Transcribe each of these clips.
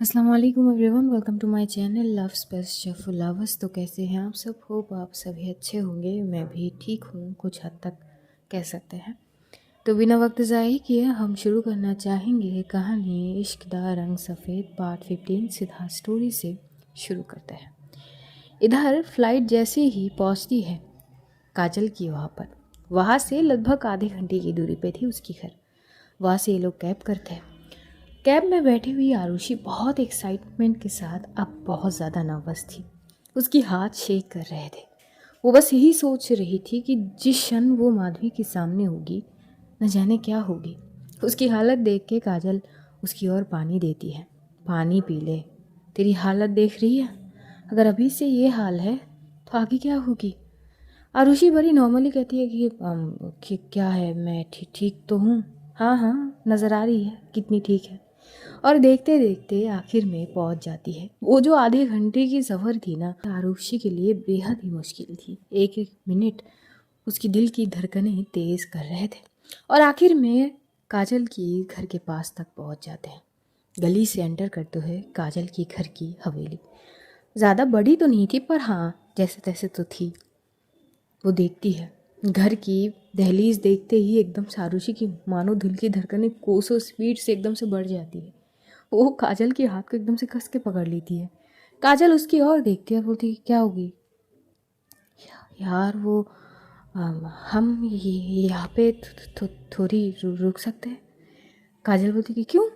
अस्सलाम वालेकुम everyone, welcome to my channel love space chef lovers. तो कैसे हैं आप सब? होप आप सभी अच्छे होंगे। मैं भी ठीक हूँ, कुछ हद तक कह सकते हैं। तो बिना वक्त ज़ाया किए हम शुरू करना चाहेंगे कहानी इश्क दा रंग सफ़ेद पार्ट 15 सिद्धार्थ स्टोरी से शुरू करते हैं। इधर फ्लाइट जैसे ही पहुँचती है काजल की वहाँ से लगभग आधे घंटे की दूरी पे थी उसकी घर। वहाँ से ये लोग कैब करते हैं। कैब में बैठी हुई आरुषि बहुत एक्साइटमेंट के साथ अब बहुत ज़्यादा नर्वस थी। उसकी हाथ शेक कर रहे थे। वो बस यही सोच रही थी कि जिस क्षण वो माधवी के सामने होगी न जाने क्या होगी। उसकी हालत देख के काजल उसकी ओर पानी देती है। पानी पी ले, तेरी हालत देख रही है, अगर अभी से ये हाल है तो आगे क्या होगी। आरुषि बड़ी नॉर्मली कहती है कि क्या है, मैं ठीक ठीक तो हूँ। हाँ हाँ, नज़र आ रही है कितनी ठीक है। और देखते देखते आखिर में पहुंच जाती है। वो जो आधे घंटे की सफ़र थी ना, आरुषि के लिए बेहद ही मुश्किल थी। एक एक मिनट उसकी दिल की धड़कनें तेज कर रहे थे। और आखिर में काजल की घर के पास तक पहुंच जाते हैं। गली से एंटर करते हुए काजल की घर की हवेली ज़्यादा बड़ी तो नहीं थी, पर हाँ जैसे तैसे तो थी। वो देखती है घर की दहलीज देखते ही एकदम से आरुषि की मानो दिल की धड़कनें कोसों स्पीड से एकदम से बढ़ जाती है। वो काजल के हाथ को एकदम से कस के पकड़ लेती है। काजल उसकी ओर देखती है और बोलती है, क्या होगी यार? वो हम यहाँ पे थोड़ी रुक सकते हैं? काजल बोलती कि क्यों?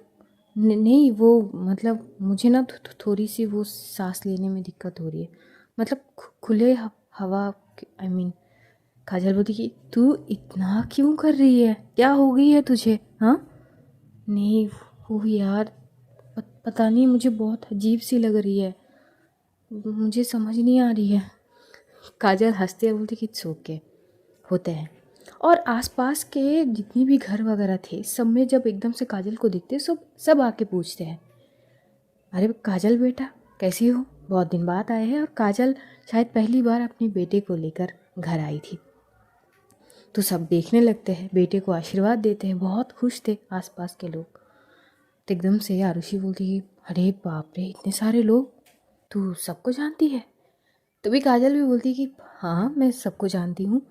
नहीं वो मतलब मुझे ना थोड़ी सी वो सांस लेने में दिक्कत हो रही है, मतलब खुले हवा। आई मीन काजल बोलती कि तू इतना क्यों कर रही है, क्या हो गई है तुझे? हाँ नहीं वो यार, पता नहीं, मुझे बहुत अजीब सी लग रही है, मुझे समझ नहीं आ रही है। काजल हंसते हुए बोलती कि इट्स ओके, होते हैं। और आसपास के जितनी भी घर वगैरह थे सब में जब एकदम से काजल को दिखते सब सब आके पूछते हैं, अरे काजल बेटा कैसी हो, बहुत दिन बाद आए हैं। और काजल शायद पहली बार अपने बेटे को लेकर घर आई थी। तो सब देखने लगते हैं, बेटे को आशीर्वाद देते हैं, बहुत खुश थे आसपास के लोग। तो एकदम से आरुषि बोलती है, अरे बाप रे इतने सारे लोग, तू सबको जानती है? तभी काजल भी बोलती कि हाँ मैं सबको जानती हूँ,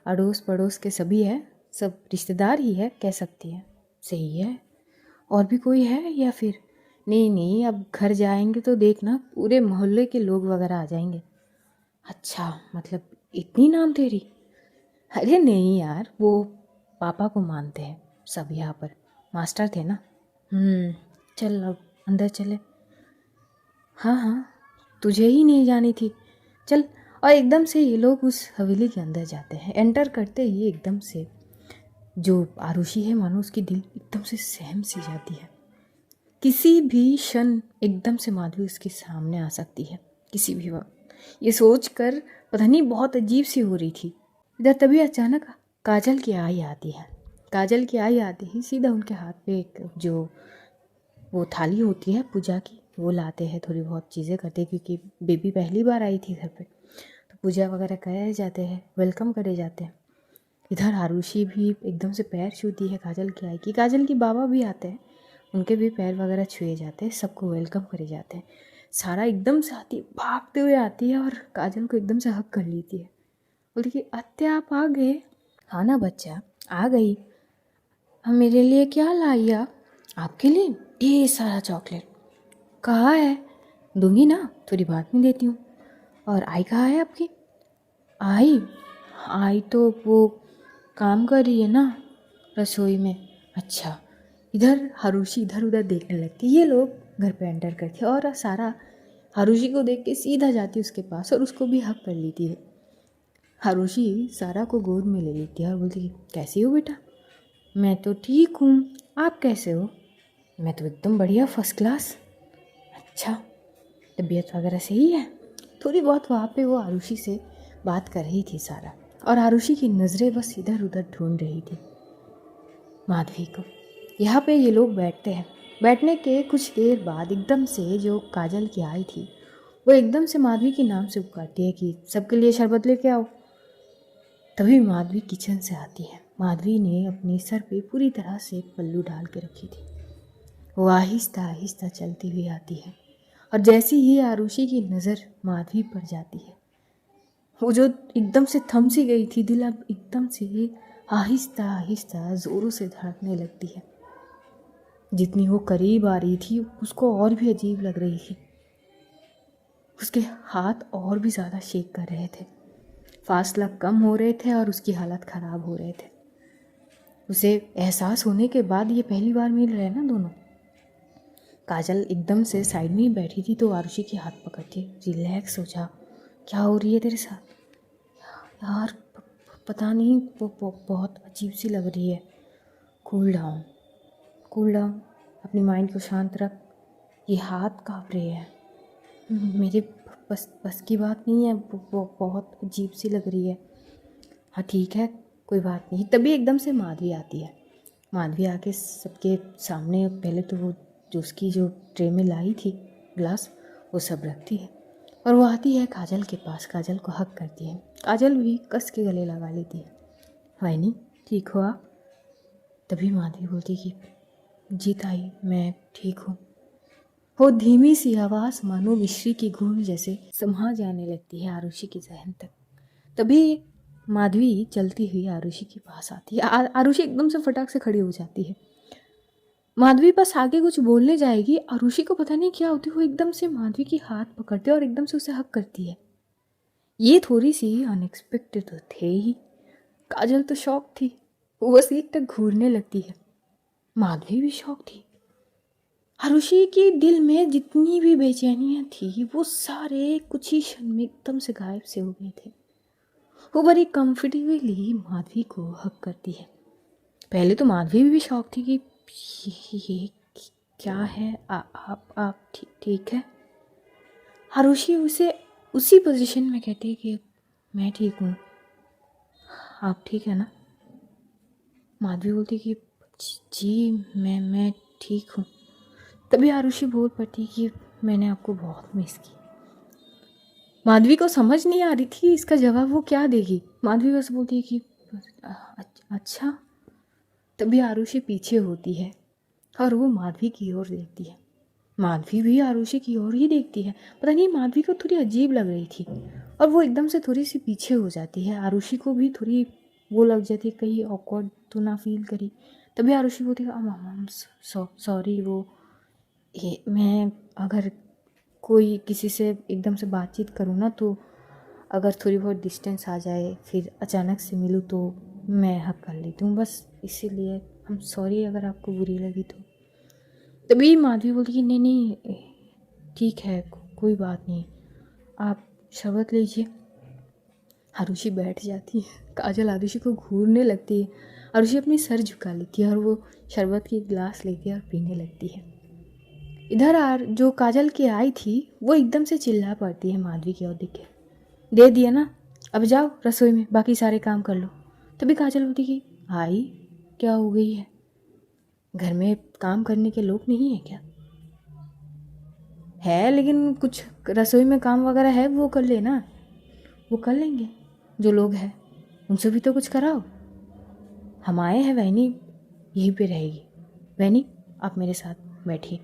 अड़ोस पड़ोस के सभी है, सब रिश्तेदार ही है कह सकती है। सही है, और भी कोई है या फिर? नहीं नहीं, अब घर जाएंगे तो देखना पूरे मोहल्ले के लोग वगैरह आ जाएंगे। अच्छा मतलब इतनी नाम तेरी? अरे नहीं यार, वो पापा को मानते हैं सब, यहाँ पर मास्टर थे ना। चल अब अंदर चले। हाँ हाँ, तुझे ही नहीं जानी थी, चल। और एकदम से ये लोग उस हवेली के अंदर जाते हैं। एंटर करते ही एकदम से जो आरुषि है मानो उसकी दिल एकदम से सहम सी जाती है। किसी भी क्षण एकदम से माधवी उसके सामने आ सकती है, किसी भी वक्त। ये सोच कर पता नहीं बहुत अजीब सी हो रही थी। इधर तभी अचानक काजल की आई आती है। काजल की आई आती ही सीधा उनके हाथ पे एक जो वो थाली होती है पूजा की, वो लाते हैं, थोड़ी बहुत चीज़ें करते हैं क्योंकि बेबी पहली बार आई थी घर पे। तो पूजा वगैरह कराए जाते हैं, वेलकम करे जाते हैं। इधर आरुषि भी एकदम से पैर छूती है काजल की आई की। काजल की बाबा भी आते हैं, उनके भी पैर वगैरह छुए जाते हैं, सबको वेलकम करे जाते हैं। सारा एकदम से आती है, भागते हुए आती है और काजल को एकदम से हक कर लेती है। बोलती कि अत्या आप आ गए? हाँ ना बच्चा, आ गई। हम मेरे लिए क्या लाई आप? आपके लिए ढेर सारा चॉकलेट। कहाँ है? दूंगी ना, थोड़ी बाद में देती हूँ। और आई कहाँ है आपकी? आई आई तो वो काम कर रही है ना रसोई में। अच्छा। इधर हारुषि इधर उधर देखने लगती। ये लोग घर पे एंटर करते और सारा हारुषि को देख के सीधा जाती उसके पास और उसको भी हक कर लेती है। हारुषि सारा को गोद में ले लेती है और बोलती है, कैसी हो बेटा? मैं तो ठीक हूँ, आप कैसे हो? मैं तो एकदम बढ़िया, फर्स्ट क्लास। अच्छा, तबीयत वगैरह सही है? थोड़ी बहुत वहाँ पे वो आरुषि से बात कर रही थी सारा, और आरुषि की नज़रें बस इधर उधर ढूंढ रही थी माधवी को। यहाँ पे ये लोग बैठते हैं। बैठने के कुछ देर बाद एकदम से जो काजल की आई थी वो एकदम से माधवी के नाम से पुकारती है कि सबके लिए शरबत लेके आओ। तभी माधवी किचन से आती है। माधवी ने अपने सर पे पूरी तरह से पल्लू डाल के रखी थी। वो आहिस्ता आहिस्ता चलती हुई आती है और जैसी ही आरुषि की नज़र माधवी पर जाती है, वो जो एकदम से थम सी गई थी, दिल अब एकदम से आहिस्ता आहिस्ता ज़ोरों से धड़कने लगती है। जितनी वो करीब आ रही थी उसको और भी अजीब लग रही थी। उसके हाथ और भी ज़्यादा शेक कर रहे थे, फासला कम हो रहे थे और उसकी हालत ख़राब हो रहे थे। उसे एहसास होने के बाद ये पहली बार मिल रहे हैं ना दोनों। काजल एकदम से साइड में ही बैठी थी तो आरुषि के हाथ पकड़ती, रिलैक्स हो जा, क्या हो रही है तेरे साथ? यार पता नहीं, बहुत अजीब सी लग रही है। कूल डाउन, कूल डाउन, अपनी माइंड को शांत रख। ये हाथ काँप रहे हैं, मेरे बस की बात नहीं है, वो बहुत अजीब सी लग रही है। हाँ ठीक है, कोई बात नहीं। तभी एकदम से माधवी आती है। माधवी आके सबके सामने पहले तो वो जो उसकी जो ट्रे में लाई थी ग्लास, वो सब रखती है और वो आती है काजल के पास, काजल को हक करती है। काजल भी कस के गले लगा लेती है। वाइनी ठीक हो आप? तभी माधवी बोलती कि जी ताई मैं ठीक हूँ। वो धीमी सी आवाज़ मानो मिश्री की घूंट जैसे समा जाने लगती है आरुषि के जहन तक। तभी माधवी चलती हुई आरुषि के पास आती है। आरुषि एकदम से फटाक से खड़ी हो जाती है। माधवी बस आगे कुछ बोलने जाएगी, आरुषि को पता नहीं क्या होती, वो एकदम से माधवी की हाथ पकड़ती है और एकदम से उसे हक करती है। ये थोड़ी सी अनएक्सपेक्टेड तो थे ही। काजल तो शॉक थी, वो बस एक टक घूरने लगती है। माधवी भी शॉक थी। आरुषि के दिल में जितनी भी बेचैनियां थी वो सारे कुछ ही क्षण में एकदम से गायब से हो गए थे। वो बड़ी कंफर्टेबली माधवी को हक करती है। पहले तो माधवी भी शॉक थी कि ये क्या है, आप ठीक है? आरुषि उसे उसी पोजीशन में कहती है कि मैं ठीक हूँ, आप ठीक है ना? माधवी बोलती कि जी मैं ठीक हूँ। तभी आरुषि बोल पड़ती कि मैंने आपको बहुत मिस की। माधवी को समझ नहीं आ रही थी इसका जवाब वो क्या देगी। माधवी बस बोलती है कि अच्छा। तभी आरुषि पीछे होती है और वो माधवी की ओर देखती है। माधवी भी आरुषि की ओर ही देखती है। पता नहीं माधवी को थोड़ी अजीब लग रही थी और वो एकदम से थोड़ी सी पीछे हो जाती है। आरुषि को भी थोड़ी वो लग जाती है, कहीं ऑकवर्ड तो ना फील करी। तभी आरुषि बोलती है सॉरी, वो ये मैं अगर कोई किसी से एकदम से बातचीत करूँ ना तो अगर थोड़ी बहुत डिस्टेंस आ जाए फिर अचानक से मिलूँ तो मैं हक कर लेती हूँ, बस इसीलिए हम सॉरी अगर आपको बुरी लगी तो। तभी माधवी बोलती कि नहीं नहीं ठीक है, कोई बात नहीं, आप शरबत लीजिए। आरुषि बैठ जाती है। काजल आरुषि को घूरने लगती है। आरुषि अपनी सर झुका लेती है और वो शरबत की गिलास लेती है और पीने लगती है। इधर जो काजल की आई थी वो एकदम से चिल्ला पड़ती है माधवी की ओर देख के, दे दिया ना, अब जाओ रसोई में बाकी सारे काम कर लो। तभी काजल बोलती कि आई क्या हो गई है, घर में काम करने के लोग नहीं है क्या? है लेकिन कुछ रसोई में काम वगैरह है वो कर लेना, वो कर लेंगे जो लोग हैं, उनसे भी तो कुछ कराओ। हम आए हैं, वैनी यहीं पे रहेगी। वैनी आप मेरे साथ बैठिए।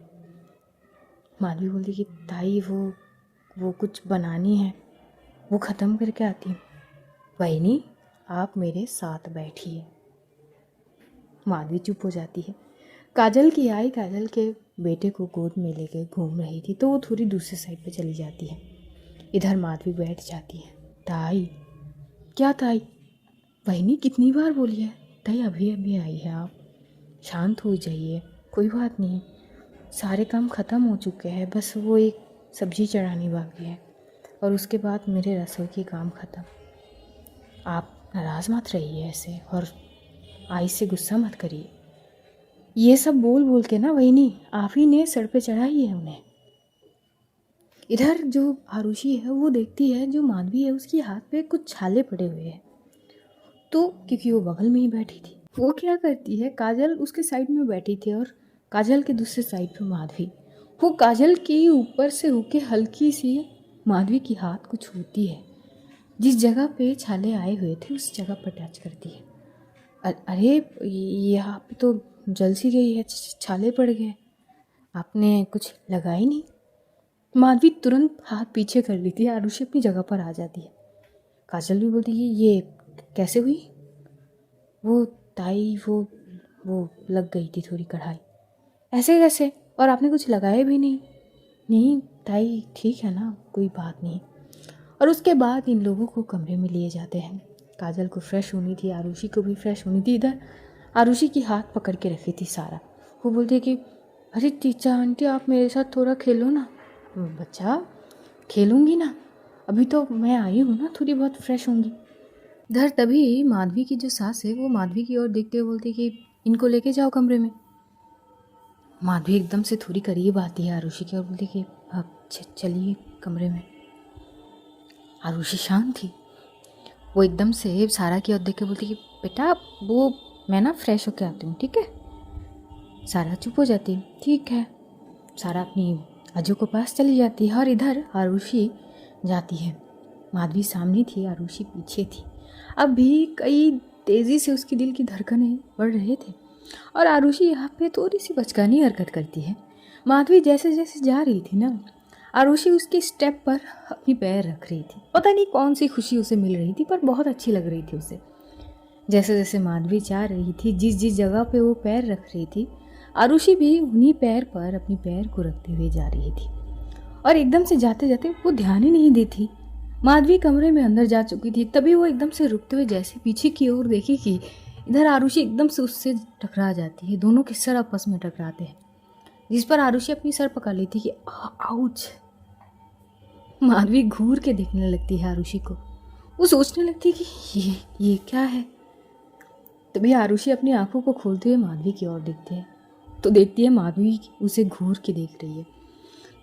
माधवी बोलती कि ताई वो कुछ बनानी है, वो ख़त्म करके आती हूँ। वैनी आप मेरे साथ बैठिए। माधवी चुप हो जाती है। काजल की आई काजल के बेटे को गोद में लेके घूम रही थी तो वो थोड़ी दूसरी साइड पे चली जाती है। इधर माधवी बैठ जाती है। ताई क्या ताई? वहीनी कितनी बार बोली है ताई, अभी अभी आई है आप, शांत हो जाइए, कोई बात नहीं, सारे काम ख़त्म हो चुके हैं, बस वो एक सब्जी चढ़ानी बाकी है और उसके बाद मेरे रसोई के काम ख़त्म। आप नाराज़ मत रहिए ऐसे और आई से गुस्सा मत करिए। ये सब बोल बोल के ना वहीनी आप ही ने सर पे चढ़ाई है उन्हें। इधर जो आरुषि है वो देखती है जो माधवी है उसके हाथ पे कुछ छाले पड़े हुए हैं, तो क्योंकि वो बगल में ही बैठी थी वो क्या करती है, काजल उसके साइड में बैठी थी और काजल के दूसरे साइड पे माधवी, वो काजल के ऊपर से होके हल्की सी माधवी की हाथ को छूती है, जिस जगह पे छाले आए हुए थे उस जगह पर टच करती है। अरे यहाँ पे तो जल सी गई है, छाले पड़ गए। आपने कुछ लगा ही नहीं। माधवी तुरंत हाथ पीछे कर लेती है, आरुषि अपनी जगह पर आ जाती है। काजल भी बोलती है ये कैसे हुई? वो ताई वो लग गई थी थोड़ी कढ़ाई। ऐसे कैसे? और आपने कुछ लगाया भी नहीं? नहीं ताई ठीक है ना, कोई बात नहीं। और उसके बाद इन लोगों को कमरे में लिए जाते हैं। काजल को फ्रेश होनी थी, आरुषि को भी फ्रेश होनी थी। इधर आरुषि की हाथ पकड़ के रखी थी सारा। वो बोलती है कि अरे टीचा आंटी आप मेरे साथ थोड़ा खेलो ना। बच्चा खेलूँगी ना, अभी तो मैं आई हूँ ना, थोड़ी बहुत फ्रेश होंगी। इधर तभी माधवी की जो सास है वो माधवी की ओर देखते हुए बोलती कि इनको लेके जाओ कमरे में। माधवी एकदम से थोड़ी करीब आती है आरुषि की और बोलती कि आप चलिए कमरे में। आरुषि शांत थी। वो एकदम से सारा की ओर देख के बोलती कि बेटा वो मैं ना फ्रेश होके आती हूँ, ठीक है। सारा चुप हो जाती है। ठीक है। सारा अपनी अजू के पास चली जाती है और इधर आरुषि जाती है। माधवी सामने थी, आरुषि पीछे थी। अब भी कई तेज़ी से उसकी दिल की धड़कनें बढ़ रहे थे और आरुषि यहाँ पे थोड़ी सी बचकानी हरकत करती है। माधवी जैसे जैसे जा रही थी ना, आरुषि उसके स्टेप पर अपनी पैर रख रही थी। पता नहीं कौन सी खुशी उसे मिल रही थी, पर बहुत अच्छी लग रही थी उसे। जैसे जैसे माधवी जा रही थी, जिस जिस जगह पे वो पैर रख रही थी, आरुषि भी उन्हीं पैर पर अपनी पैर को रखते हुए जा रही थी। और एकदम से जाते जाते वो ध्यान ही नहीं देती। माधवी कमरे में अंदर जा चुकी थी, तभी वो एकदम से रुकते हुए जैसे पीछे की ओर देखी कि इधर आरुषि एकदम से उससे टकरा जाती है। दोनों के सर आपस में टकराते हैं, जिस पर आरुषि अपनी सर पकड़ लेती कि आउच। माधवी घूर के देखने लगती है आरुषि को। वो सोचने लगती कि ये क्या है। तभी आरुषि अपनी आंखों को खोलते हुए माधवी की ओर देखती है, तो देखती है माधवी उसे घूर के देख रही है।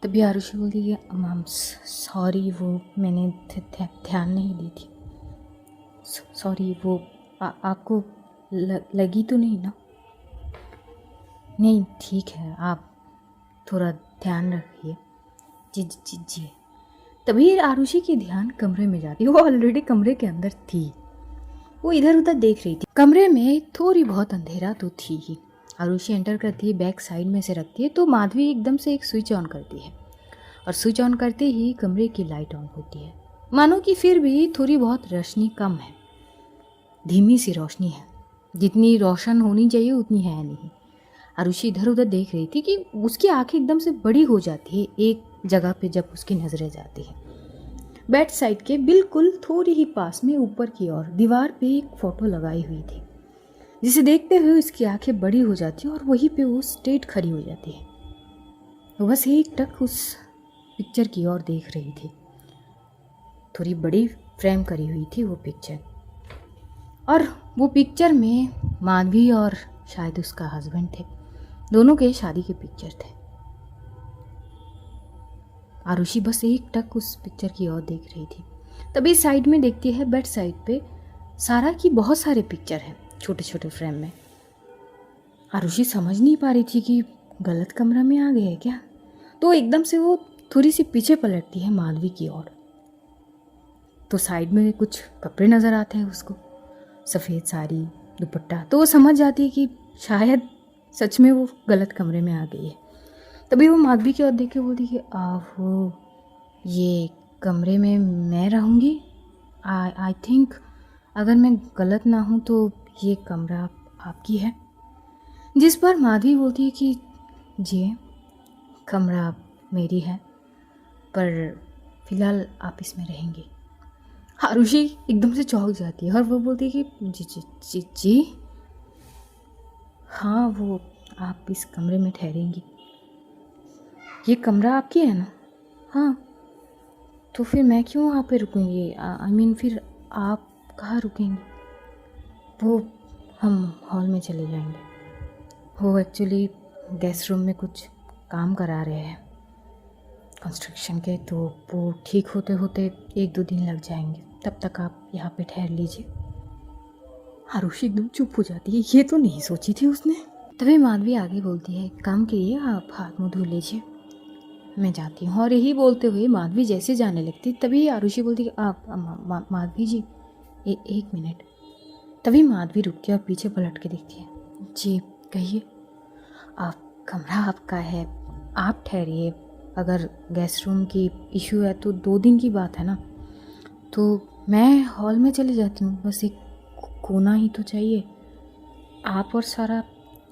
तभी आरुषि बोलती है मैम सॉरी, वो मैंने ध्यान नहीं दी थी। सॉरी, वो आपको लगी तो नहीं ना? नहीं ठीक है, आप थोड़ा ध्यान रखिए। जी जी जी जी। तभी आरुषि की ध्यान कमरे में जाती है। वो ऑलरेडी कमरे के अंदर थी। वो इधर उधर देख रही थी। कमरे में थोड़ी बहुत अंधेरा तो थी ही। आरुषि एंटर करती है, बैक साइड में से रखती है, तो माधवी एकदम से एक स्विच ऑन करती है और स्विच ऑन करते ही कमरे की लाइट ऑन होती है। मानो कि फिर भी थोड़ी बहुत रोशनी कम है, धीमी सी रोशनी है। जितनी रोशन होनी चाहिए उतनी है नहीं। आरुषि इधर उधर देख रही थी कि उसकी आंखें एकदम से बड़ी हो जाती है एक जगह पे जब उसकी नजरें जाती है। बेड साइड के बिल्कुल थोड़ी ही पास में ऊपर की ओर दीवार पे एक फोटो लगाई हुई थी, जिसे देखते हुए उसकी आंखें बड़ी हो जाती है और वहीं पे वो स्ट्रेट खड़ी हो जाती है। वो बस एक टक उस पिक्चर की ओर देख रही थी। थोड़ी बड़ी फ्रेम करी हुई थी वो पिक्चर, और वो पिक्चर में माधवी और शायद उसका हस्बैंड थे। दोनों के शादी के पिक्चर थे। आरुषि बस एक टक उस पिक्चर की ओर देख रही थी। तभी साइड में देखती है, बेड साइड पे सारा की बहुत सारे पिक्चर हैं छोटे छोटे फ्रेम में। आरुषि समझ नहीं पा रही थी कि गलत कमरा में आ गए है क्या। तो एकदम से वो थोड़ी सी पीछे पलटती है माधवी की ओर, तो साइड में कुछ कपड़े नज़र आते हैं उसको, सफ़ेद साड़ी, दुपट्टा। तो वो समझ जाती है कि शायद सच में वो गलत कमरे में आ गई है। तभी वो माधवी की ओर देख के बोलती कि वो ये कमरे में मैं रहूँगी। आई थिंक अगर मैं गलत ना हूँ तो ये कमरा आपकी है। जिस पर माधवी बोलती है कि जी कमरा मेरी है, पर फिलहाल आप इसमें रहेंगे। आरुषि एकदम से चौंक जाती है और वो बोलती है कि जी जी जी जी हाँ, वो आप इस कमरे में ठहरेंगी। ये कमरा आपकी है ना? हाँ। तो फिर मैं क्यों वहाँ पे रुकूंगी? आई मीन फिर आप कहाँ रुकेंगी? वो हम हॉल में चले जाएंगे। वो एक्चुअली गेस्ट रूम में कुछ काम करा रहे हैं कंस्ट्रक्शन के, तो वो ठीक होते होते 1-2 दिन लग जाएंगे। तब तक आप यहाँ पे ठहर लीजिए। आरुषि एकदम चुप हो जाती है, ये तो नहीं सोची थी उसने। तभी माधवी आगे बोलती है काम कीजिए, आप हाथ मुँह धो लीजिए, मैं जाती हूँ। और यही बोलते हुए माधवी जैसे जाने लगती, तभी आरुषि बोलती है आप माधवी जी एक मिनट। तभी माधवी रुकती है और पीछे पलट के देखती है। जी कहिए। आप कमरा आपका है, आप ठहरिए, अगर गेस्ट रूम की इशू है तो 2 दिन की बात है ना, तो मैं हॉल में चली जाती हूँ, बस एक कोना ही तो चाहिए। आप और सारा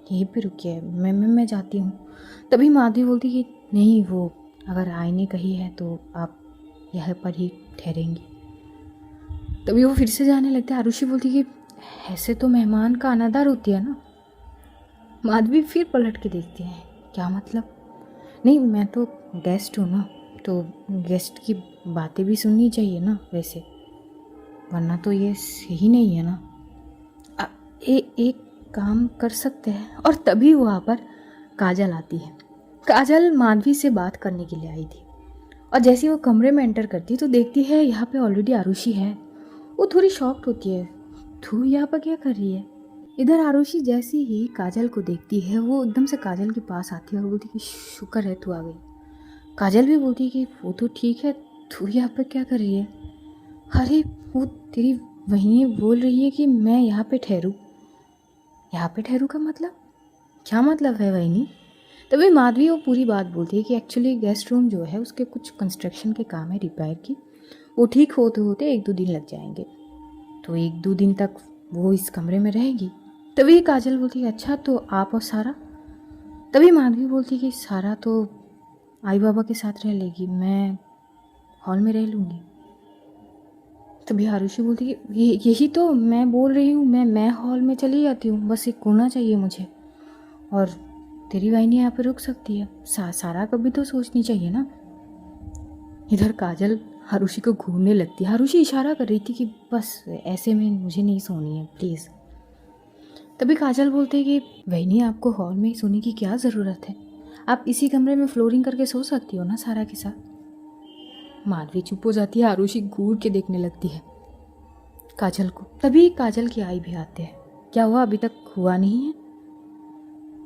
यहीं पे रुकिए, मैं जाती हूँ। तभी माधवी बोलती कि नहीं, वो अगर आईने कही है तो आप यहाँ पर ही ठहरेंगी। तभी वो फिर से जाने लगते हैं। आरुषि बोलती कि ऐसे तो मेहमान का अनादर होती है ना। माधवी फिर पलट के देखती है, क्या मतलब? नहीं, मैं तो गेस्ट हूँ ना, तो गेस्ट की बातें भी सुननी चाहिए ना वैसे, वरना तो ये सही नहीं है ना। एक काम कर सकते हैं। और तभी वहाँ पर काजल आती है। काजल माधवी से बात करने के लिए आई थी, और जैसे वो कमरे में एंटर करती तो देखती है यहाँ पे ऑलरेडी आरुषि है। वो थोड़ी शॉक्ड होती है, तू यहाँ पर क्या कर रही है? इधर आरुषि जैसे ही काजल को देखती है, वो एकदम से काजल के पास आती है और बोलती कि शुक्र है तू आ गई। काजल भी बोलती कि वो तो ठीक है, तू यहाँ पर क्या कर रही है? अरे वो तेरी वही बोल रही है कि मैं यहाँ पे ठहरूँ। यहाँ पे ठहरू का मतलब क्या मतलब है वहीनी? तभी माधवी वो पूरी बात बोलती है कि एक्चुअली गेस्ट रूम जो है उसके कुछ कंस्ट्रक्शन के काम है, रिपेयर की, वो ठीक होते होते 1-2 दिन लग जाएंगे, तो 1-2 दिन तक वो इस कमरे में रहेगी। तभी काजल बोलती है अच्छा, तो आप और सारा? तभी माधवी बोलती कि सारा तो आई बाबा के साथ रह लेगी, मैं हॉल में रह लूँगी। तभी आरुषि बोलती कि यही तो मैं बोल रही हूँ, मैं हॉल में चली जाती हूँ, बस एक कोना चाहिए मुझे, और तेरी वाहिनी यहाँ पे रुक सकती है। सारा का भी तो सोचनी चाहिए ना। इधर काजल आरुषि को घूरने लगती है। आरुषि इशारा कर रही थी कि बस ऐसे में मुझे नहीं सोनी है, प्लीज़। तभी काजल बोलते कि वहीनी, आपको हॉल में ही सोने की क्या ज़रूरत है? आप इसी कमरे में फ्लोरिंग करके सो सकती हो ना सारा के साथ। माधवी चुप हो जाती है। आरुषि घूर के देखने लगती है काजल को। तभी काजल की आई भी आते हैं। क्या हुआ, अभी तक हुआ नहीं है?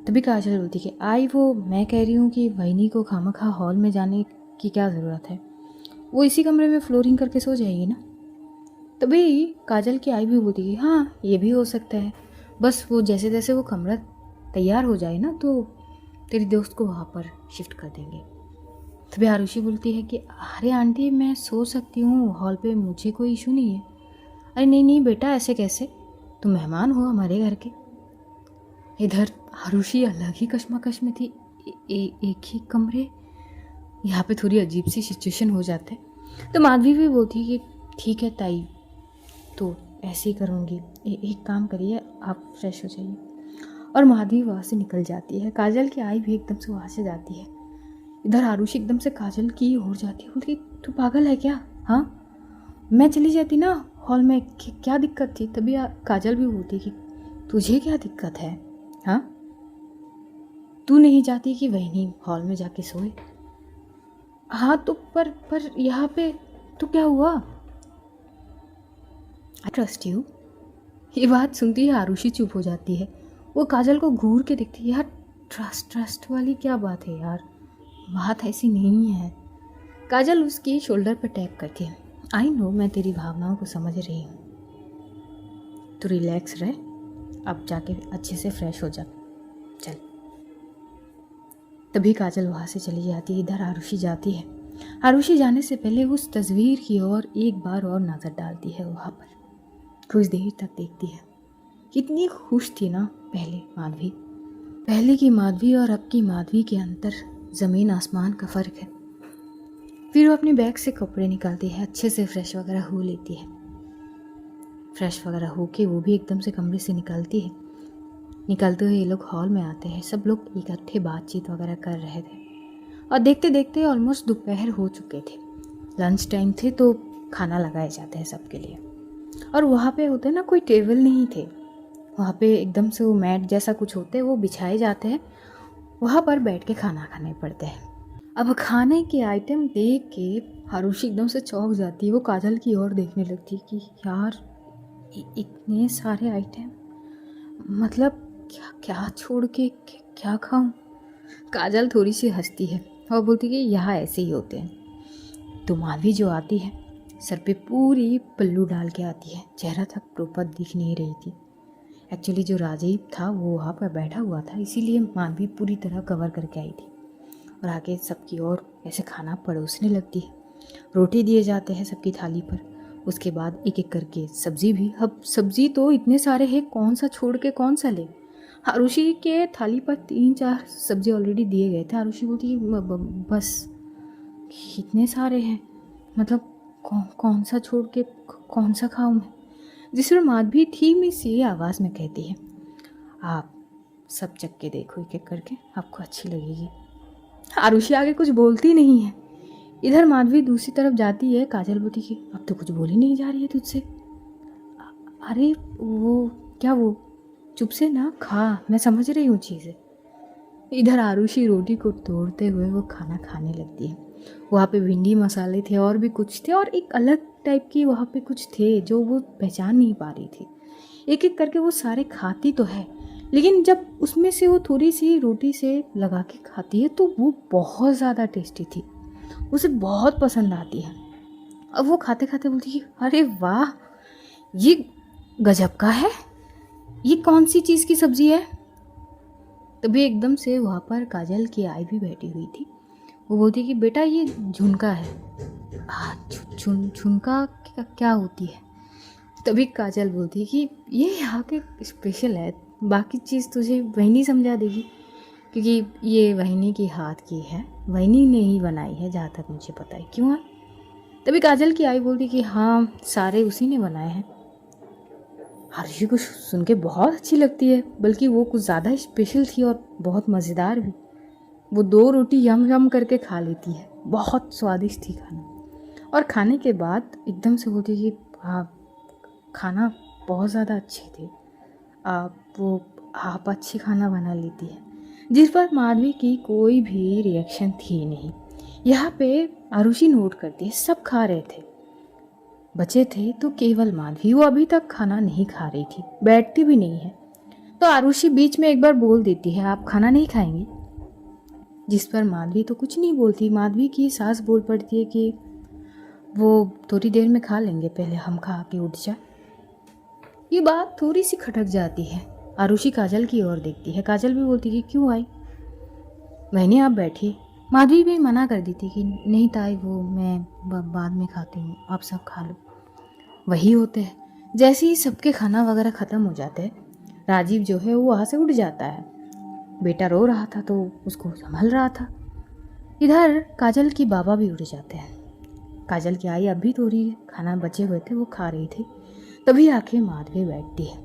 तभी काजल बोलती कि आई, वो मैं कह रही हूँ कि वहीनी को खामखा हॉल में जाने की क्या ज़रूरत है, वो इसी कमरे में फ्लोरिंग करके सो जाएगी ना। तभी काजल की आई भी बोलती कि हाँ, ये भी हो सकता है, बस वो जैसे जैसे वो कमरा तैयार हो जाए ना तो तेरी दोस्त को वहाँ पर शिफ्ट कर देंगे। तभी आरुषि बोलती है कि अरे आंटी, मैं सो सकती हूँ हॉल पे, मुझे कोई इशू नहीं है। अरे नहीं नहीं बेटा, ऐसे कैसे, तुम मेहमान हो हमारे घर के। इधर आरुषि अलग ही कश्मकश में थी। एक ही कमरे, यहाँ पे थोड़ी अजीब सी सिचुएशन हो जाता है। तो माधवी भी बोलती है कि ठीक है ताई, तो ऐसे ही करूँगी। एक काम करिए, आप फ्रेश हो जाइए। और माधवी वहाँ से निकल जाती है। काजल की आई भी एकदम से वहाँ से जाती है। इधर आरुषि एकदम से काजल की ओर जाती है, बोलती तू पागल है क्या? हाँ, मैं चली जाती ना हॉल में, क्या दिक्कत थी? तभी काजल भी बोलती कि तुझे क्या दिक्कत है? हाँ, तू नहीं चाहती कि वही हॉल में जाके सोए? हाँ तो पर यहाँ पे तो क्या हुआ? I trust you. ये बात सुनती है आरुषि चुप हो जाती है। वो काजल को घूर के देखती है। यार ट्रस्ट वाली क्या बात है यार, बात ऐसी नहीं है। काजल उसकी शोल्डर पर टैप करती है। आई नो, मैं तेरी भावनाओं को समझ रही हूँ, तो रिलैक्स रह, अब जाके अच्छे से फ्रेश हो जा, चल। तभी काजल वहाँ से चली जाती है। इधर आरुषि जाती है। आरुषि जाने से पहले उस तस्वीर की ओर एक बार और नज़र डालती है। वहाँ पर कुछ देर तक देखती है। कितनी खुश थी ना पहले की माधवी और अब की माधवी के अंतर ज़मीन आसमान का फ़र्क है। फिर वो अपने बैग से कपड़े निकालती है, अच्छे से फ्रेश वगैरह हो लेती है। फ्रेश वगैरह होके वो भी एकदम से कमरे से निकलती है। निकलते हुए ये लोग हॉल में आते हैं। सब लोग इकट्ठे बातचीत वगैरह कर रहे थे, और देखते देखते ऑलमोस्ट दोपहर हो चुके थे। लंच टाइम थे तो खाना लगाए जाते हैं सबके लिए। और वहाँ पे होते ना, कोई टेबल नहीं थे वहाँ पे, एकदम से वो मैट जैसा कुछ होते हैं वो बिछाए जाते हैं, वहाँ पर बैठ के खाना खाने पड़ते हैं। अब खाने के आइटम देख के आरुषि एकदम से चौंक जाती है। वो काजल की ओर देखने लगती है कि यार इतने सारे आइटम, मतलब क्या छोड़ के क्या खाऊं? काजल थोड़ी सी हंसती है और बोलती कि यहाँ ऐसे ही होते हैं। तो माधवी जो आती है, सर पे पूरी पल्लू डाल के आती है, चेहरा तक प्रॉपर दिख नहीं रही थी। एक्चुअली जो राजीव था वो वहाँ पर बैठा हुआ था, इसीलिए माधवी पूरी तरह कवर करके आई थी। और आके सबकी और ऐसे खाना परोसने लगती है। रोटी दिए जाते हैं सबकी थाली पर, उसके बाद एक एक करके सब्जी भी। अब सब्जी तो इतने सारे हैं, कौन सा छोड़ के कौन सा ले। आरुषि के थाली पर 3-4 सब्जी ऑलरेडी दिए गए थे। आरुषि बोलती बस इतने सारे हैं, मतलब कौन सा छोड़ के कौन सा खाऊं मैं। जिस पर माधवी धीमी सी आवाज़ में कहती है, आप सब चख के देखो एक एक करके, आपको अच्छी लगेगी। आरुषि आगे कुछ बोलती नहीं है। इधर माधवी दूसरी तरफ जाती है। काजल बोलती कि अब तो कुछ बोली नहीं जा रही है तुझसे। अरे वो क्या, वो चुप से ना खा, मैं समझ रही हूँ चीज़ें। इधर आरुषि रोटी को तोड़ते हुए वो खाना खाने लगती है। वहाँ पे भिंडी मसाले थे और भी कुछ थे, और एक अलग टाइप की वहाँ पे कुछ थे जो वो पहचान नहीं पा रही थी। एक एक करके वो सारे खाती तो है, लेकिन जब उसमें से वो थोड़ी सी रोटी से लगा के खाती है तो वो बहुत ज़्यादा टेस्टी थी, उसे बहुत पसंद आती है। अब वो खाते खाते बोलती है, अरे वाह, ये गजब का है, ये कौन सी चीज़ की सब्ज़ी है। तभी एकदम से वहाँ पर काजल की आई भी बैठी हुई थी। वो बोलती कि बेटा ये झुनका है। झुनका क्या होती है। तभी काजल बोलती कि ये यहाँ के स्पेशल है, बाकी चीज़ तुझे वहीनी समझा देगी, क्योंकि ये वहीनी की हाथ की है, वहीनी ने ही बनाई है जहाँ तक मुझे पता है। क्यों है। तभी काजल की आई बोलती कि हाँ, सारे उसी ने बनाए हैं। आरुषि को सुन के बहुत अच्छी लगती है, बल्कि वो कुछ ज़्यादा स्पेशल थी और बहुत मज़ेदार भी। वो 2 रोटी यम यम करके खा लेती है, बहुत स्वादिष्ट थी खाना। और खाने के बाद एकदम से बोलती कि खाना बहुत ज़्यादा अच्छी थी, आप अच्छी खाना बना लेती है। जिस पर माधवी की कोई भी रिएक्शन थी नहीं। यहाँ पे आरुषि नोट करती है, सब खा रहे थे, बचे थे तो केवल माधवी। वो अभी तक खाना नहीं खा रही थी, बैठती भी नहीं है। तो आरुषि बीच में एक बार बोल देती है, आप खाना नहीं खाएंगी। जिस पर माधवी तो कुछ नहीं बोलती। माधवी की सास बोल पड़ती है कि वो थोड़ी देर में खा लेंगे, पहले हम खा के उठ जाए। ये बात थोड़ी सी खटक जाती है। आरुषि काजल की ओर देखती है। काजल भी बोलती है, क्यों आई, मैंने आप बैठी। माधवी भी मना कर दी थी कि नहीं ताई, वो मैं बाद में खाती हूँ, आप सब खा लो। वही होते हैं, जैसे ही सबके खाना वगैरह ख़त्म हो जाते हैं, राजीव जो है वो वहाँ से उठ जाता है। बेटा रो रहा था तो उसको संभाल रहा था। इधर काजल की बाबा भी उठ जाते हैं। काजल की आई अभी थोड़ी खाना बचे हुए थे, वो खा रही थी। तभी आके माधवी बैठती है।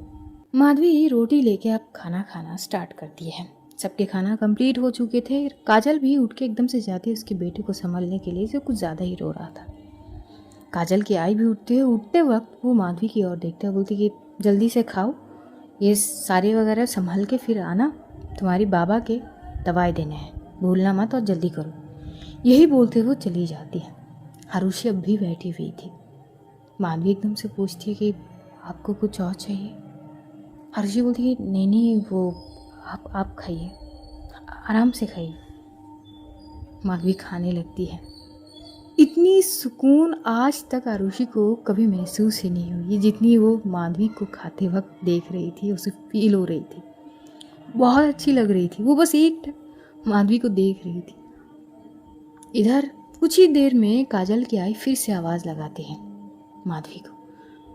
माधवी रोटी लेके अब खाना खाना स्टार्ट करती है। सबके खाना कंप्लीट हो चुके थे। काजल भी उठ के एकदम से जाती है उसके बेटे को संभालने के लिए, जो कुछ ज़्यादा ही रो रहा था। काजल की आई भी उठते वक्त वो माधवी की ओर देखते हुए बोलती कि जल्दी से खाओ, ये सारे वगैरह संभाल के फिर आना, तुम्हारी बाबा के दवाई देने हैं, भूलना मत और जल्दी करो। यही बोलते वो चली जाती है। आरुषि अब भी बैठी हुई थी। माधवी एकदम से पूछती है कि आपको कुछ और चाहिए। आरुषि बोलती है नहीं, वो आप खाइए, आराम से खाइए। माधवी खाने लगती है। इतनी सुकून आज तक आरुषि को कभी महसूस ही नहीं हुई जितनी वो माधवी को खाते वक्त देख रही थी, उसे फील हो रही थी। बहुत अच्छी लग रही थी। वो बस एक माधवी को देख रही थी। इधर कुछ ही देर में काजल की आई फिर से आवाज़ लगाती है माधवी को।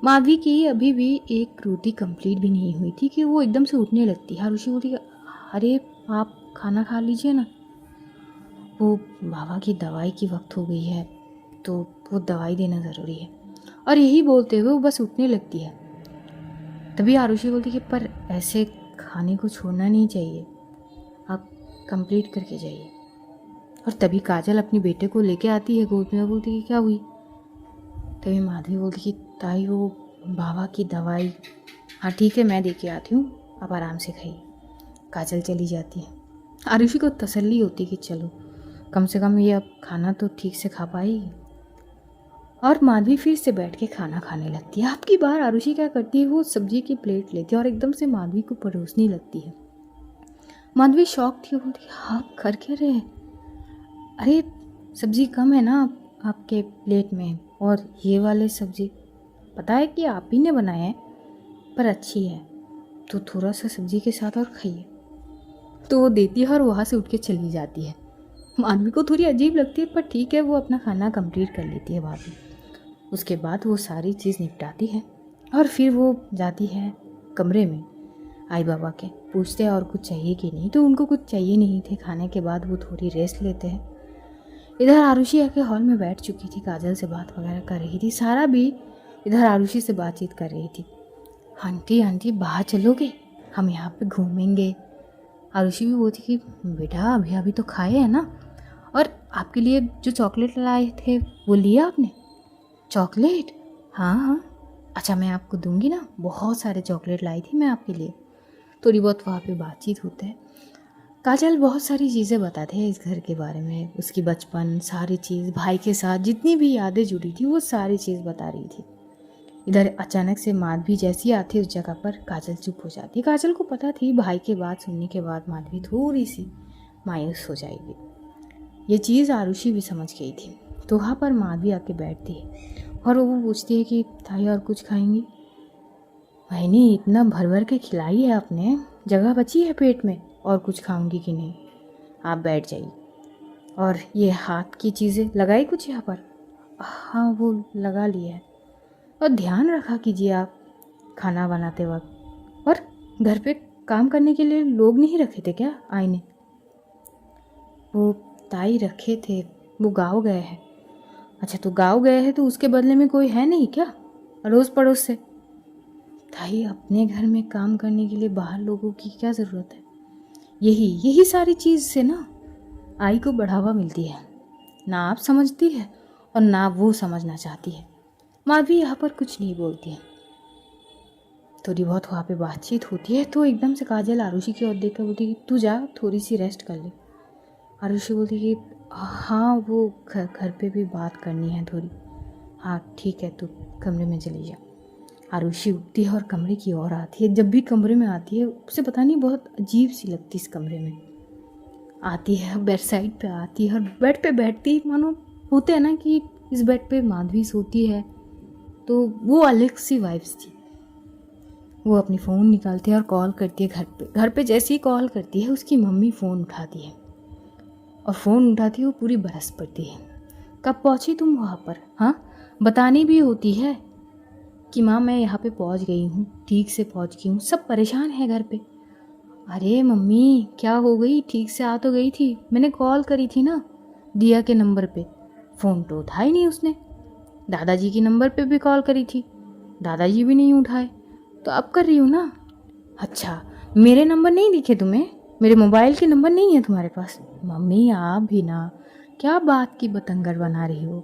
माधवी की अभी भी एक रोटी कंप्लीट भी नहीं हुई थी कि वो एकदम से उठने लगती है। आरुषि बोलती है, अरे आप खाना खा लीजिए ना, वो बाबा की दवाई की वक्त हो गई है तो वो दवाई देना ज़रूरी है। और यही बोलते हुए वो बस उठने लगती है। तभी आरुषि बोलती है, पर ऐसे खाने को छोड़ना नहीं चाहिए, आप कंप्लीट करके जाइए। और तभी काजल अपने बेटे को लेके आती है गोद में, बोलती है क्या हुई। तभी माधवी बोलती कि ताई वो बाबा की दवाई, हाँ ठीक है मैं दे के आती हूँ, आप आराम से खाइए। काजल चली जाती है। आरुषि को तसल्ली होती कि चलो कम से कम ये अब खाना तो ठीक से खा पाएगी। और माधवी फिर से बैठ के खाना खाने लगती है। आपकी बार आरुषि क्या करती है, वो सब्जी की प्लेट लेती है और एकदम से माधवी को परोसने लगती है। माधवी शॉक थी, बोलती है आप कर क्या रहे हैं, अरे सब्जी कम है ना आपके प्लेट में, और ये वाले सब्जी पता है कि आप ही ने बनाया है पर अच्छी है, तो थोड़ा सा सब्जी के साथ और खाइए। तो वो देती है और वहाँ से उठ के चली जाती है। माधवी को थोड़ी अजीब लगती है, पर ठीक है, वो अपना खाना कंप्लीट कर लेती है भाभी। उसके बाद वो सारी चीज़ निपटाती है और फिर वो जाती है कमरे में। आई बाबा के पूछते हैं और कुछ चाहिए कि नहीं, तो उनको कुछ चाहिए नहीं थे। खाने के बाद वो थोड़ी रेस्ट लेते हैं। इधर आरुषि आके हॉल में बैठ चुकी थी, काजल से बात वगैरह कर रही थी। सारा भी इधर आरुषि से बातचीत कर रही थी। आंटी आंटी बाहर चलोगे, हम यहाँ पे घूमेंगे। आरुषि भी बोलती कि बेटा अभी अभी तो खाए हैं ना, और आपके लिए जो चॉकलेट लाए थे वो लिया आपने? चॉकलेट? हाँ हाँ, अच्छा मैं आपको दूंगी ना, बहुत सारे चॉकलेट लाई थी मैं आपके लिए। थोड़ी बहुत वहाँ पे बातचीत होते हैं। काजल बहुत सारी चीज़ें बताते हैं इस घर के बारे में, उसकी बचपन, सारी चीज़, भाई के साथ जितनी भी यादें जुड़ी थी वो सारी चीज़ बता रही थी। इधर अचानक से माधवी जैसी आती उस जगह पर, काजल चुप हो जाती। काजल को पता थी भाई के बात सुनने के बाद माधवी थोड़ी सी मायूस हो जाएगी। ये चीज़ आरुषि भी समझ गई थी। तो वहाँ पर माधवी आके बैठती है और वो पूछती है कि ताई और कुछ खाएंगी? बहनी इतना भर भर के खिलाई है आपने, जगह बची है पेट में, और कुछ खाऊंगी कि नहीं? आप बैठ जाइए। और ये हाथ की चीज़ें लगाई कुछ यहाँ पर? हाँ वो लगा लिया है। और ध्यान रखा कीजिए आप खाना बनाते वक्त। और घर पे काम करने के लिए लोग नहीं रखे थे क्या आईने? वो ताई रखे थे, वो गाँव गए हैं। अच्छा तो गाँव गए हैं तो उसके बदले में कोई है नहीं क्या अड़ोस पड़ोस से? ताई अपने घर में काम करने के लिए बाहर लोगों की क्या ज़रूरत है? यही सारी चीज़ से ना आई को बढ़ावा मिलती है। ना आप समझती है और ना वो समझना चाहती है। माधवी यहाँ पर कुछ नहीं बोलती है। थोड़ी बहुत वहाँ पे बातचीत होती है तो एकदम से काजल आरुषि की ओर देखकर बोलती कि तू जा थोड़ी सी रेस्ट कर ले। आरुषि बोलती कि हाँ वो घर पे भी बात करनी है थोड़ी। हाँ ठीक है, तू कमरे में चली जा। आरुषि उठती है और कमरे की ओर आती है। जब भी कमरे में आती है उसे पता नहीं बहुत अजीब सी लगती है। इस कमरे में आती है, बेड साइड पे आती है और बेड पे बैठती है, मानो होते हैं ना कि इस बेड पे माधवी सोती है, तो वो अलग सी वाइब्स थी। वो अपनी फ़ोन निकालती है और कॉल करती है घर पे जैसे ही कॉल करती है उसकी मम्मी फ़ोन उठाती है, और फ़ोन उठाती है वो पूरी बरस पड़ती है। कब पहुँची तुम वहाँ पर? हाँ बतानी भी होती है कि माँ मैं यहाँ पे पहुँच गई हूँ, ठीक से पहुँच गई हूँ, सब परेशान है घर पे। अरे मम्मी क्या हो गई, ठीक से आ तो गई थी, मैंने कॉल करी थी ना दिया के नंबर पे, फ़ोन तो उठाया ही नहीं उसने। दादाजी के नंबर पे भी कॉल करी थी, दादाजी भी नहीं उठाए, तो अब कर रही हूँ ना। अच्छा मेरे नंबर नहीं दिखे तुम्हें? मेरे मोबाइल के नंबर नहीं है तुम्हारे पास? मम्मी आप भी ना क्या बात की बतंगड़ बना रही हो।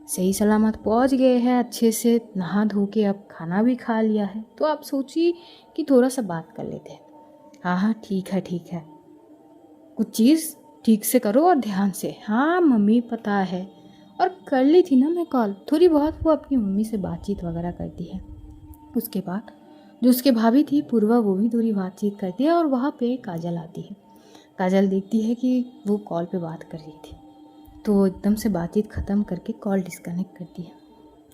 सही सलामत पहुंच गए हैं, अच्छे से नहा धो के अब खाना भी खा लिया है, तो आप सोचिए कि थोड़ा सा बात कर लेते हैं। हाँ हाँ ठीक है ठीक है, कुछ चीज़ ठीक से करो और ध्यान से। हाँ मम्मी पता है, और कर ली थी ना मैं कॉल थोड़ी बहुत। वो अपनी मम्मी से बातचीत वगैरह करती है। उसके बाद जो उसके भाभी थी पूर्वा, वो भी थोड़ी बातचीत करती है और वहाँ पे काजल आती है। काजल देखती है कि वो कॉल पे बात कर रही थी, तो वो एकदम से बातचीत ख़त्म करके कॉल डिस्कनेक्ट करती है।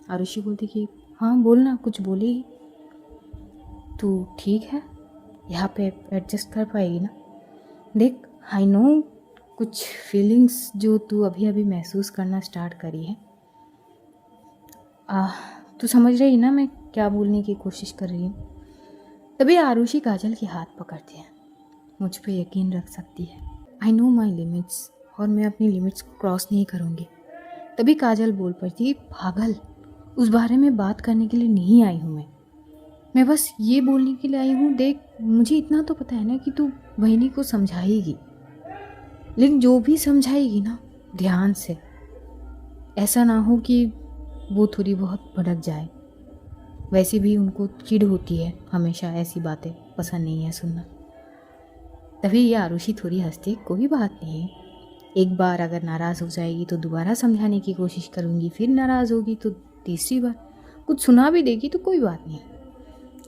आरुषि बोलती कि हाँ बोलना, कुछ बोलेगी? तू ठीक है, यहाँ पे एडजस्ट कर पाएगी ना? देख आई नो कुछ फीलिंग्स जो तू अभी अभी महसूस करना स्टार्ट करी है, तू समझ रही ना मैं क्या बोलने की कोशिश कर रही हूँ? तभी आरुषि काजल के हाथ पकड़ती है। मुझ पे यकीन रख सकती है, आई नो माई लिमिट्स, और मैं अपनी लिमिट्स क्रॉस नहीं करूँगी। तभी काजल बोल पड़ती, पागल, उस बारे में बात करने के लिए नहीं आई हूँ मैं बस ये बोलने के लिए आई हूँ। देख मुझे इतना तो पता है ना कि तू बहनी को समझाएगी, लेकिन जो भी समझाएगी ना ध्यान से, ऐसा ना हो कि वो थोड़ी बहुत भड़क जाए। वैसे भी उनको चिढ़ होती है, हमेशा ऐसी बातें पसंद नहीं है सुनना। तभी ये आरुषि थोड़ी हंसती, कोई बात नहीं, एक बार अगर नाराज़ हो जाएगी तो दोबारा समझाने की कोशिश करूँगी, फिर नाराज़ होगी तो तीसरी बार कुछ सुना भी देगी तो कोई बात नहीं।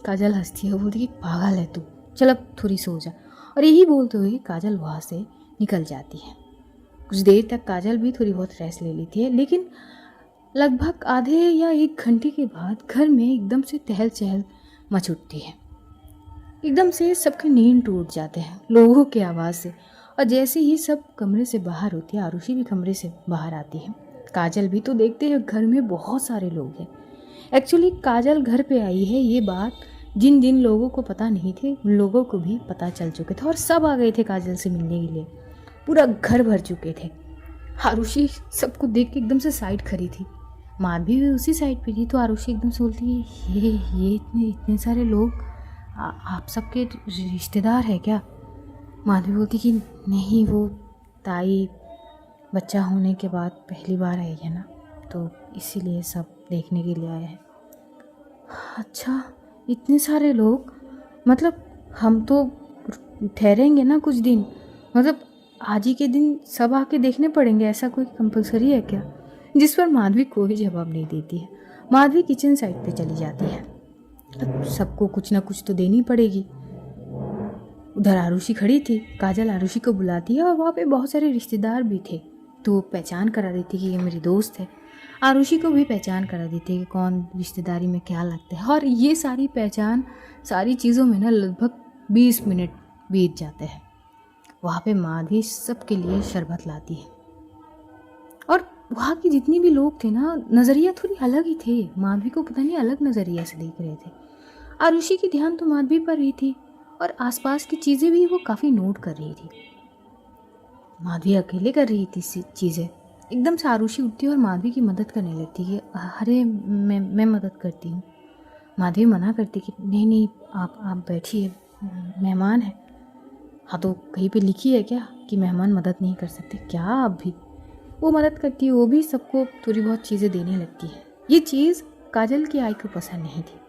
काजल हंसती है, बोलती कि पागल है तू, चल अब थोड़ी सो जा। और यही बोलते हुए काजल वहाँ से निकल जाती है। कुछ देर तक काजल भी थोड़ी बहुत रेस्ट ले लेती है, लेकिन लगभग आधे या 1 घंटे के बाद घर में एकदम से टहल चहल मच उठती है। एकदम से सबके नींद टूट जाते हैं लोगों की आवाज़ से, और जैसे ही सब कमरे से बाहर होती है, आरुषि भी कमरे से बाहर आती है। काजल भी तो देखते हैं घर में बहुत सारे लोग हैं। एक्चुअली काजल घर पे आई है, ये बात जिन जिन लोगों को पता नहीं थी उन लोगों को भी पता चल चुके थे और सब आ गए थे काजल से मिलने के लिए। पूरा घर भर चुके थे। आरुषि सबको देख के एकदम से साइड खड़ी थी। माधवी भी उसी साइड पे थी। तो आरुषि एकदम से बोलती है, ये इतने इतने सारे लोग आप सबके रिश्तेदार हैं क्या? माधवी बोलती कि नहीं, वो ताई बच्चा होने के बाद पहली बार आई है ना, तो इसीलिए सब देखने के लिए आए हैं। अच्छा, इतने सारे लोग, मतलब हम तो ठहरेंगे ना कुछ दिन, मतलब आज ही के दिन सब आके देखने पड़ेंगे, ऐसा कोई कंपलसरी है क्या? जिस पर माधवी कोई जवाब नहीं देती है। माधवी किचन साइड पे चली जाती है। अब सबको कुछ ना कुछ तो देनी पड़ेगी। उधर आरुषि खड़ी थी। काजल आरुषि को बुलाती है और वहाँ पे बहुत सारे रिश्तेदार भी थे, तो वो पहचान करा देती कि ये मेरी दोस्त है। आरुषि को भी पहचान करा देती है कि कौन रिश्तेदारी में क्या लगता है। और ये सारी पहचान, सारी चीज़ों में ना लगभग 20 मिनट बीत जाते हैं। वहाँ पे माधवी सबके लिए शरबत लाती है और वहाँ के जितने भी लोग थे ना, नज़रिया थोड़ी अलग ही थे। माधवी को पता नहीं अलग नज़रिया से देख रहे थे। आरुषि की ध्यान तो माधवी पर ही थी और आसपास की चीज़ें भी वो काफ़ी नोट कर रही थी। माधवी अकेले कर रही थी चीज़ें। एकदम से आरुषि उठती और माधवी की मदद करने लगती कि अरे मैं मदद करती हूँ। माधवी मना करती कि नहीं नहीं, आप बैठिए, मेहमान है। हाँ, तो कहीं पे लिखी है क्या कि मेहमान मदद नहीं कर सकते क्या? आप भी वो मदद करती है, वो भी सबको थोड़ी बहुत चीज़ें देने लगती है। ये चीज़ काजल की आई को पसंद नहीं थी।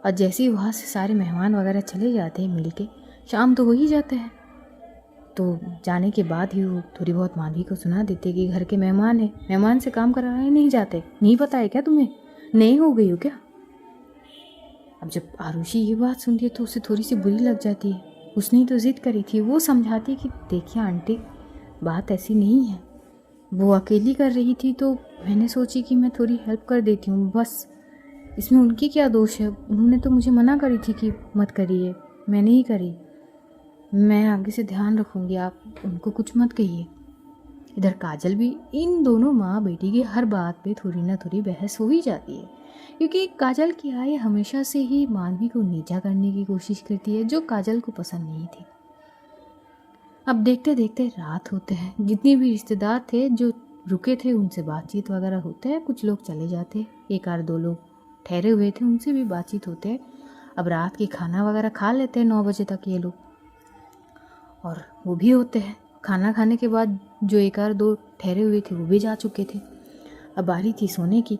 और जैसे ही वहाँ से सारे मेहमान वगैरह चले जाते हैं मिल के, शाम तो हो ही जाता है, तो जाने के बाद ही वो थोड़ी बहुत माधवी को सुना देते कि घर के मेहमान है, मेहमान से काम कराए नहीं जाते, नहीं पता है क्या तुम्हें? नहीं हो गई हो क्या? अब जब आरुषि ये बात सुनती है तो उसे थोड़ी सी बुरी लग जाती है। उसने तो जिद करी थी। वो समझाती है कि देखिए आंटी, बात ऐसी नहीं है, वो अकेली कर रही थी तो मैंने सोची कि मैं थोड़ी हेल्प कर देती हूँ, बस इसमें उनकी क्या दोष है? उन्होंने तो मुझे मना करी थी कि मत करिए, मैंने ही करी। मैं आगे से ध्यान रखूँगी, आप उनको कुछ मत कहिए। इधर काजल भी, इन दोनों माँ बेटी की हर बात पे थोड़ी ना थोड़ी बहस हो ही जाती है, क्योंकि काजल की आय हमेशा से ही माधवी को नीचा करने की कोशिश करती है, जो काजल को पसंद नहीं थी। अब देखते देखते रात होते हैं। जितने भी रिश्तेदार थे जो रुके थे उनसे बातचीत वगैरह होते हैं। कुछ लोग चले जाते हैं, एक आध दो लोग ठहरे हुए थे उनसे भी बातचीत होते हैं। अब रात की खाना वगैरह खा लेते हैं 9 बजे तक ये लोग, और वो भी होते हैं। खाना खाने के बाद जो एक आध दो ठहरे हुए थे वो भी जा चुके थे। अब बारी थी सोने की,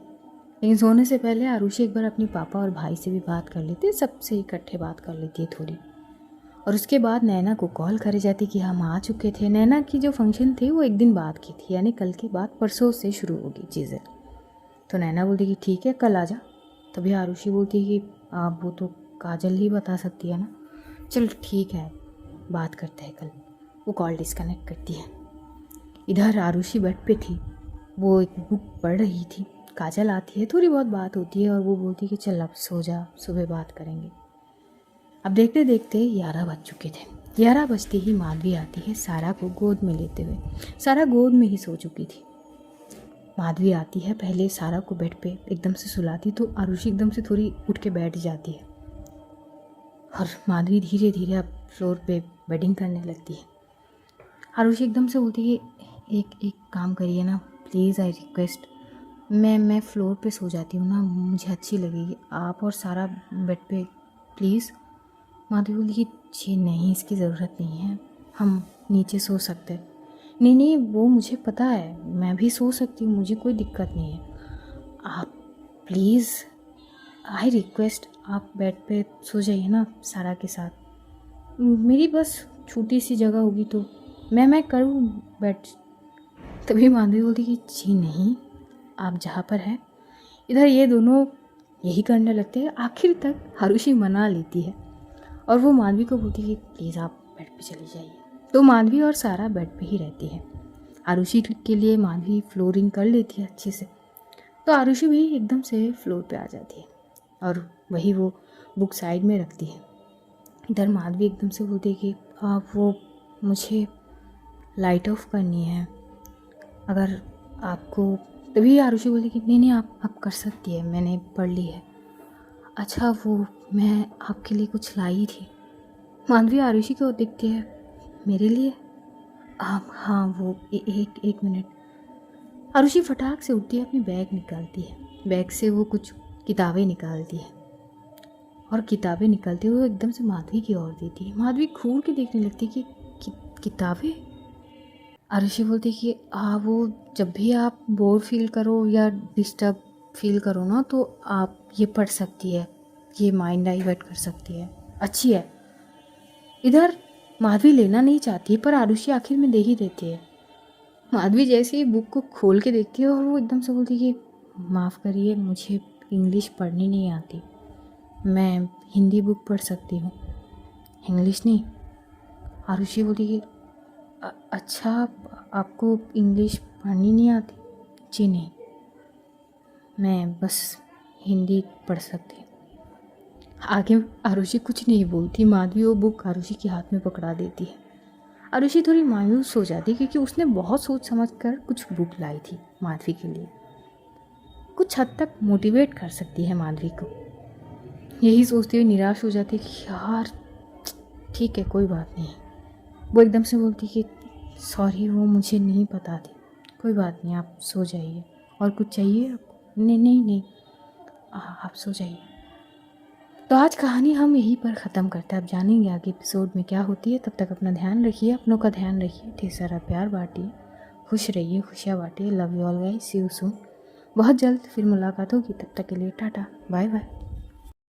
लेकिन सोने से पहले आरुषि एक बार अपने पापा और भाई से भी बात कर लेती है, सबसे इकट्ठे बात कर लेती है थोड़ी। और उसके बाद नैना को कॉल करे जाती कि हम आ चुके थे। नैना की जो फंक्शन थी वो एक दिन बाद की थी, यानी कल के बाद परसों से शुरू होगी चीज़ें। तो नैना बोलती कि ठीक है कल आ जा। तभी आरुषि बोलती कि आप वो तो काजल ही बता सकती है ना। चल ठीक है, बात करते हैं कल। वो कॉल डिस्कनेक्ट करती है। इधर आरुषि बेड पे थी, वो एक बुक पढ़ रही थी। काजल आती है, थोड़ी बहुत बात होती है और वो बोलती कि चल अब सो जा, सुबह बात करेंगे। अब देखते देखते 11 बज चुके थे। 11 बजते ही माधवी आती है सारा को गोद में लेते हुए। सारा गोद में ही सो चुकी थी। माधवी आती है, पहले सारा को बेड पे एकदम से सुलाती, तो आरुषि एकदम से थोड़ी उठ के बैठ जाती है और माधवी धीरे धीरे अब फ्लोर पे बेडिंग करने लगती है। आरुषि एकदम से बोलती है एक काम करिए ना प्लीज़, आई रिक्वेस्ट, मैं फ्लोर पे सो जाती हूँ ना, मुझे अच्छी लगेगी, आप और सारा बेड पे प्लीज़। माधवी बोली कि जी नहीं, इसकी ज़रूरत नहीं है, हम नीचे सो सकते हैं। नहीं नहीं, वो मुझे पता है, मैं भी सो सकती हूँ, मुझे कोई दिक्कत नहीं है, आप प्लीज़, आई रिक्वेस्ट, आप बेड पे सो जाइए ना सारा के साथ। मेरी बस छोटी सी जगह होगी तो मैं करूँ बेड। तभी माधवी बोलती कि जी नहीं, आप जहाँ पर हैं। इधर ये दोनों यही करने लगते हैं। आखिर तक आरुषि मना लेती है और वो माधवी को बोलती है कि प्लीज़ आप बेड पे चली जाइए। तो माधवी और सारा बेड पे ही रहती है। आरुषि के लिए माधवी फ्लोरिंग कर लेती है अच्छे से, तो आरुषि भी एकदम से फ्लोर पे आ जाती है और वही वो बुक साइड में रखती है। इधर माधवी एकदम से बोलती है कि आप वो मुझे लाइट ऑफ करनी है अगर आपको। तभी आरुषि बोली कि नहीं नहीं आप कर सकती है, मैंने पढ़ ली है। अच्छा वो मैं आपके लिए कुछ लाई थी। माधवी आरुषि को देखती है, मेरे लिए? हाँ वो एक मिनट। आरुषि फटाक से उठती है, अपनी बैग निकालती है, बैग से वो कुछ किताबें निकालती है और किताबें निकालती है वो एकदम से माधवी की ओर देती है। माधवी घूर के देखने लगती है कि किताबें। आरुषि बोलती है कि वो जब भी आप बोर फील करो या डिस्टर्ब फील करो ना तो आप ये पढ़ सकती है, ये माइंड डाइवर्ट कर सकती है, अच्छी है। इधर माधवी लेना नहीं चाहती पर आरुषि आखिर में दे ही देती है। माधवी जैसे ही बुक को खोल के देखती है और वो एकदम से बोलती है कि माफ़ करिए मुझे इंग्लिश पढ़नी नहीं आती, मैं हिंदी बुक पढ़ सकती हूँ, इंग्लिश नहीं। आरुषि बोलती है अच्छा आपको इंग्लिश पढ़नी नहीं आती? जी नहीं, मैं बस हिंदी पढ़ सकती हूँ। आगे आरुषि कुछ नहीं बोलती, माधवी वो बुक आरुषि के हाथ में पकड़ा देती है। आरुषि थोड़ी मायूस हो जाती है क्योंकि उसने बहुत सोच समझ कर कुछ बुक लाई थी माधवी के लिए, कुछ हद तक मोटिवेट कर सकती है माधवी को। यही सोचती हुई निराश हो जाती है कि यार ठीक है कोई बात नहीं। वो एकदम से बोलती कि सॉरी वो मुझे नहीं पता थी, कोई बात नहीं आप सो जाइए। और कुछ चाहिए आपको? नहीं नहीं नहीं आप सो जाइए। तो आज कहानी हम यहीं पर ख़त्म करते हैं। अब जानेंगे आगे एपिसोड में क्या होती है। तब तक अपना ध्यान रखिए, अपनों का ध्यान रखिए, ढेर सारा प्यार बांटिए, खुश रहिए, खुशियाँ बांटिए। Love you all guys, see you soon. बहुत जल्द फिर मुलाकात होगी, तब तक के लिए टाटा बाय बाय।